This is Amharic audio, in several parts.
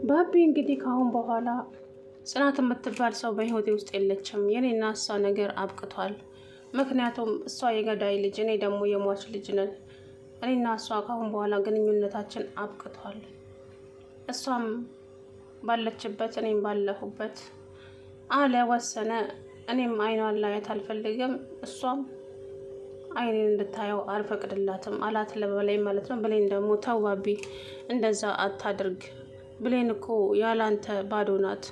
ባቢ እንግዲህ ከአሁን በኋላ ጽናት የምትባል ሰው በህይወቴ ውስጥ የለችም። የኔና እሷ ነገር አብቅቷል። ምክንያቱም እሷ የገዳይ ልጅ፣ እኔ ደግሞ የሟች ልጅ ነን። እኔና እሷ ከአሁን በኋላ ግንኙነታችን አብቅቷል። እሷም ባለችበት እኔም ባለሁበት አለ ወሰነ። እኔም አይኗን ላያት አልፈልግም፣ እሷም አይኔን እንድታየው አልፈቅድላትም አላት ለበላይ ማለት ነው። ብሌን ደግሞ ተው ባቢ እንደዛ አታድርግ፣ ብሌን እኮ ያላንተ ባዶ ናት።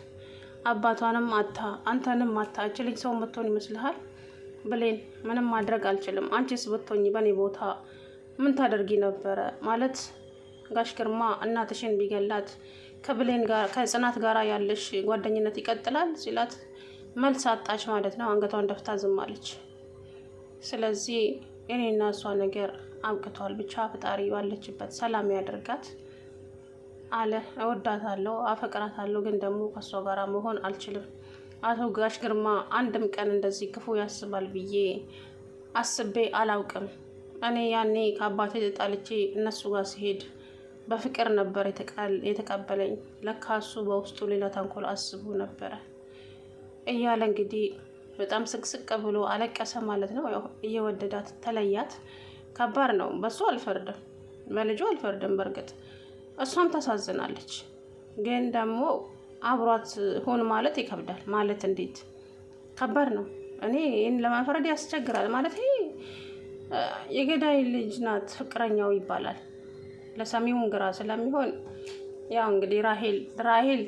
አባቷንም አታ አንተንም አታ እችልኝ ሰው የምትሆን ይመስልሃል? ብሌን ምንም ማድረግ አልችልም። አንቺስ ብትሆኝ በእኔ ቦታ ምን ታደርጊ ነበረ? ማለት ጋሽ ግርማ እናትሽን ቢገላት ከብሌን ጋር ከጽናት ጋር ያለሽ ጓደኝነት ይቀጥላል ሲላት መልስ አጣች ማለት ነው። አንገቷን ደፍታ ዝም አለች። ስለዚህ የኔና እሷ ነገር አብቅቷል። ብቻ ፈጣሪ ባለችበት ሰላም ያደርጋት አለ። እወዳታለሁ፣ አፈቅራታለሁ፣ ግን ደግሞ ከእሷ ጋር መሆን አልችልም። አቶ ጋሽ ግርማ አንድም ቀን እንደዚህ ክፉ ያስባል ብዬ አስቤ አላውቅም። እኔ ያኔ ከአባቴ ተጣልቼ እነሱ ጋር ሲሄድ በፍቅር ነበር የተቀበለኝ። ለካ እሱ በውስጡ ሌላ ተንኮል አስቦ ነበረ እያለ እንግዲህ በጣም ስቅስቅ ብሎ አለቀሰ ማለት ነው። ያው እየወደዳት ተለያት። ከባድ ነው። በሱ አልፈርድም፣ በልጁ አልፈርድም። በእርግጥ እሷም ታሳዝናለች፣ ግን ደግሞ አብሯት ሆን ማለት ይከብዳል። ማለት እንዴት ከባድ ነው። እኔ ይህን ለመፍረድ ያስቸግራል። ማለት የገዳይ ልጅ ናት ፍቅረኛው ይባላል። ለሰሚውም ግራ ስለሚሆን ያው እንግዲህ ራሄል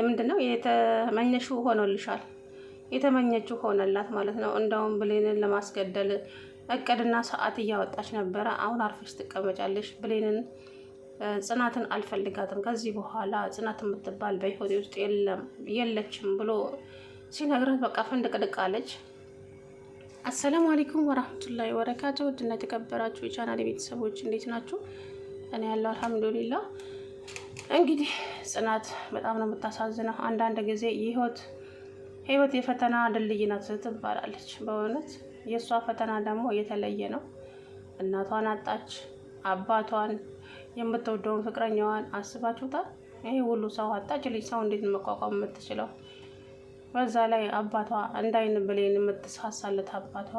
ምንድን ነው የተመኘሽው ሆኖልሻል፣ የተመኘችው ሆነላት ማለት ነው። እንደውም ብሌንን ለማስገደል እቅድና ሰዓት እያወጣች ነበረ። አሁን አርፈሽ ትቀመጫለሽ፣ ብሌንን ጽናትን አልፈልጋትም፣ ከዚህ በኋላ ጽናት የምትባል በህይወቴ ውስጥ የለችም ብሎ ሲነግራት በቃ ፍንድቅድቅ አለች። አሰላሙ አለይኩም ወራህመቱላሂ ወበረካቱ። ውድና የተከበራችሁ የቻናል ቤተሰቦች እንዴት ናችሁ? እኔ ያለው አልሐምዱሊላህ። እንግዲህ ጽናት በጣም ነው የምታሳዝነው። አንዳንድ ጊዜ ህይወት የፈተና ድልድይ ናት ትባላለች። በእውነት የእሷ ፈተና ደግሞ የተለየ ነው። እናቷን አጣች፣ አባቷን፣ የምትወደውን ፍቅረኛዋን አስባችሁታል? ይሄ ሁሉ ሰው አጣች። ልጅ ሰው እንዴት መቋቋም የምትችለው? በዛ ላይ አባቷ እንዳይን ብሌን የምትሳሳለት አባቷ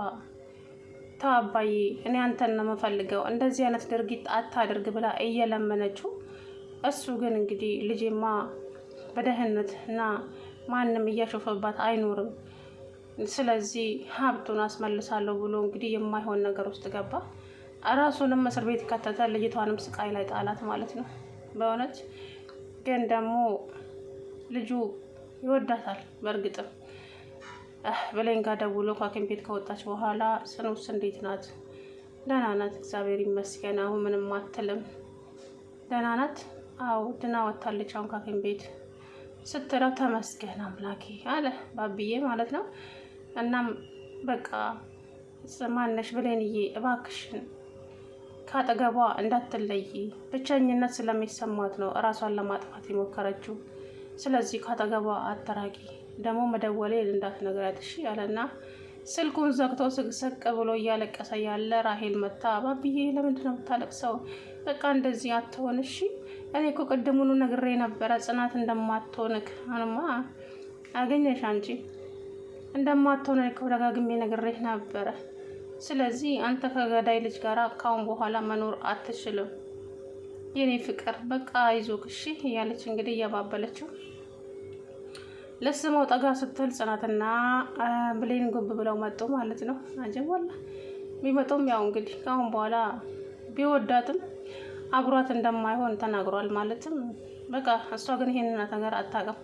ተው አባዬ እኔ አንተን ነው የምፈልገው እንደዚህ አይነት ድርጊት አታድርግ ብላ እየለመነችው፣ እሱ ግን እንግዲህ ልጄማ በደህንነት እና ማንም እያሾፈባት አይኖርም፣ ስለዚህ ሀብቱን አስመልሳለሁ ብሎ እንግዲህ የማይሆን ነገር ውስጥ ገባ። ራሱንም እስር ቤት ከተተ፣ ልጅቷንም ስቃይ ላይ ጣላት ማለት ነው። በእውነት ግን ደግሞ ልጁ ይወዳታል። በእርግጥም ብሌን ጋር ደውሎ ከሐኪም ቤት ከወጣች በኋላ ጽኑስ እንዴት ናት? ደህና ናት እግዚአብሔር ይመስገን፣ አሁን ምንም አትልም። ደህና ናት? አዎ ድና ወጥታለች አሁን ከሐኪም ቤት ስትለው ተመስገን አምላኬ አለ ባብዬ ማለት ነው። እናም በቃ ማነሽ ብሌንዬ እባክሽን ካጠገቧ እንዳትለይ፣ ብቸኝነት ስለሚሰማት ነው እራሷን ለማጥፋት የሞከረችው። ስለዚህ ካጠገቧ አትራቂ፣ ደግሞ መደወሌ እንዳትነግሪያት እሺ አለና ስልኩን ዘግቶ ስቅስቅ ብሎ እያለቀሰ ያለ ራሄል መታ፣ ባብዬ ለምንድን ነው የምታለቅሰው? በቃ እንደዚህ አትሆን እሺ። እኔ እኮ ቅድሙኑ ነግሬ ነበረ ጽናት እንደማትሆንክ። አሁንማ አገኘሽ አንቺ እንደማትሆን እኮ ደጋግሜ ነግሬህ ነበረ። ስለዚህ አንተ ከገዳይ ልጅ ጋር ካሁን በኋላ መኖር አትችልም የኔ ፍቅር፣ በቃ አይዞክ እሺ እያለች እንግዲህ እያባበለችው ለስመው ጠጋ ስትል ጽናትና ብሌን ጉብ ብለው መጡ ማለት ነው። አጀባላ ቢመጡም ያው እንግዲህ ካሁን በኋላ ቢወዳትም አብሯት እንደማይሆን ተናግሯል። ማለትም በቃ እሷ ግን ይሄንን ነገር አታውቅም።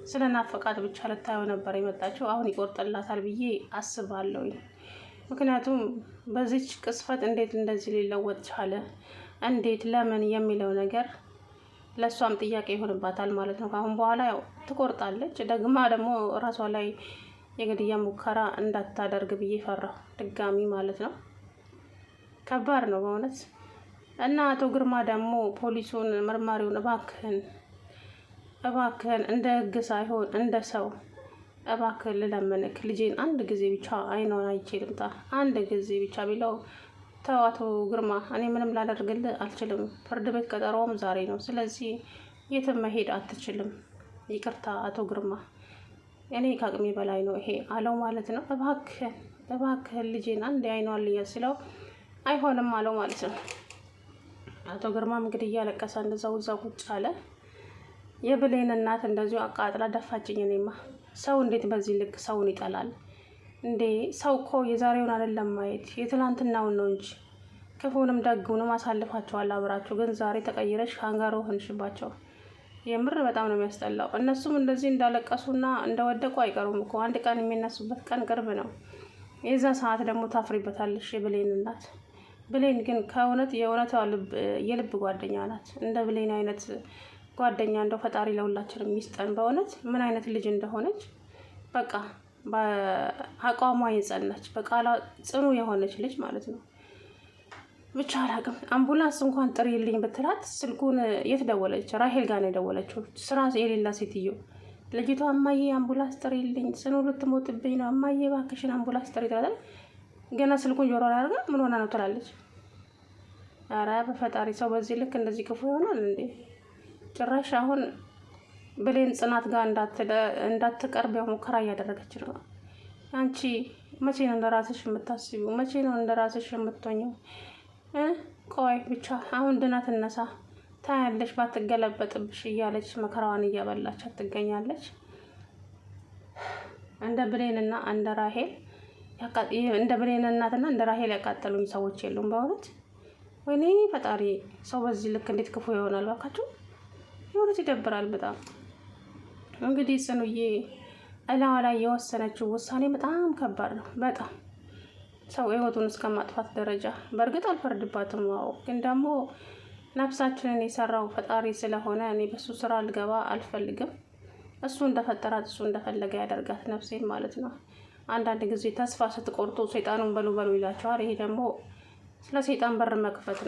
ስለናፈቃት ብቻ ልታየው ነበር የመጣችው። አሁን ይቆርጥላታል ብዬ አስባለሁ። ምክንያቱም በዚች ቅስፈት እንዴት እንደዚህ ሊለወጥ ቻለ፣ እንዴት ለምን የሚለው ነገር ለእሷም ጥያቄ ይሆንባታል ማለት ነው። ካሁን በኋላ ያው ትቆርጣለች። ደግማ ደግሞ ራሷ ላይ የግድያ ሙከራ እንዳታደርግ ብዬ ፈራሁ ድጋሚ ማለት ነው። ከባድ ነው በእውነት። እና አቶ ግርማ ደግሞ ፖሊሱን መርማሪውን እባክህን እንደ ህግ ሳይሆን እንደ ሰው እባክህን ልለምንክ ልጄን አንድ ጊዜ ብቻ አይኗን አይቼ ልምጣ አንድ ጊዜ ብቻ ቢለው ተው አቶ ግርማ፣ እኔ ምንም ላደርግልህ አልችልም። ፍርድ ቤት ቀጠሮውም ዛሬ ነው። ስለዚህ የትም መሄድ አትችልም። ይቅርታ አቶ ግርማ፣ እኔ ከአቅሜ በላይ ነው ይሄ አለው ማለት ነው። እባክህን ልጄን አንድ አይኗን ልየው ሲለው አይሆንም አለው ማለት ነው። አቶ ግርማም እንግዲህ እያለቀሰ እንደዛው እዛው ቁጭ አለ። የብሌን እናት እንደዚሁ አቃጥላ ደፋችኝ። እኔማ ሰው እንዴት በዚህ ልክ ሰውን ይጠላል እንዴ? ሰው እኮ የዛሬውን አይደለም ማየት የትላንትናውን ነው እንጂ ክፉንም ደግውንም አሳልፋቸዋል አብራችሁ። ግን ዛሬ ተቀይረሽ ካንጋሮ ሆንሽባቸው። የምር በጣም ነው የሚያስጠላው። እነሱም እንደዚህ እንዳለቀሱና እንደወደቁ አይቀሩም እኮ አንድ ቀን የሚነሱበት ቀን ቅርብ ነው። የዛ ሰዓት ደግሞ ታፍሪበታለሽ የብሌን እናት። ብሌን ግን ከእውነት የልብ ጓደኛ ናት። እንደ ብሌን አይነት ጓደኛ እንደው ፈጣሪ ለሁላችንም ይስጠን። በእውነት ምን አይነት ልጅ እንደሆነች በቃ በአቋሟ የጸናች በቃላ ጽኑ የሆነች ልጅ ማለት ነው። ብቻ አላቅም። አምቡላንስ እንኳን ጥሪልኝ ብትላት ስልኩን የት ደወለች? ራሄል ጋር ነው የደወለችው። ስራ የሌላ ሴትዮ ልጅቷ እማዬ አምቡላንስ ጥሪልኝ፣ ጽኑ ልትሞትብኝ ነው፣ እማዬ እባክሽን አምቡላንስ ጥሪ ትላለች። ገና ስልኩን ጆሮ ላይ አድርጋ ምን ሆና ነው ትላለች። ኧረ በፈጣሪ ሰው በዚህ ልክ እንደዚህ ክፉ ይሆናል እንዴ? ጭራሽ አሁን ብሌን ጽናት ጋር እንዳትቀርብ ያው ሙከራ እያደረገች ነው። አንቺ መቼ ነው እንደራስሽ የምታስቢው? መቼ ነው እንደራስሽ የምትሆኚው? ቆይ ብቻ አሁን ድና ትነሳ ታያለሽ፣ ባትገለበጥብሽ እያለች መከራዋን እያበላቻት ትገኛለች። እንደ ብሌንና እንደ ራሄል እንደ ብሌን እናትና እንደ ራሄል ያቃጠሉኝ ሰዎች የሉም በእውነት። ወይኔ ፈጣሪ፣ ሰው በዚህ ልክ እንዴት ክፉ ይሆናል ባካችሁ! የእውነት ይደብራል በጣም። እንግዲህ ጽኑዬ እላዋ ላይ የወሰነችው ውሳኔ በጣም ከባድ ነው። በጣም ሰው ህይወቱን እስከ ማጥፋት ደረጃ። በእርግጥ አልፈርድባትም፣ ግን ደግሞ ነፍሳችንን የሰራው ፈጣሪ ስለሆነ እኔ በሱ ስራ ልገባ አልፈልግም። እሱ እንደፈጠራት እሱ እንደፈለገ ያደርጋት ነፍሴን ማለት ነው። አንዳንድ ጊዜ ተስፋ ስትቆርጡ ሰይጣኑን በሉ በሉ ይላቸዋል። ይሄ ደግሞ ስለ ሰይጣን በር መክፈት ነው።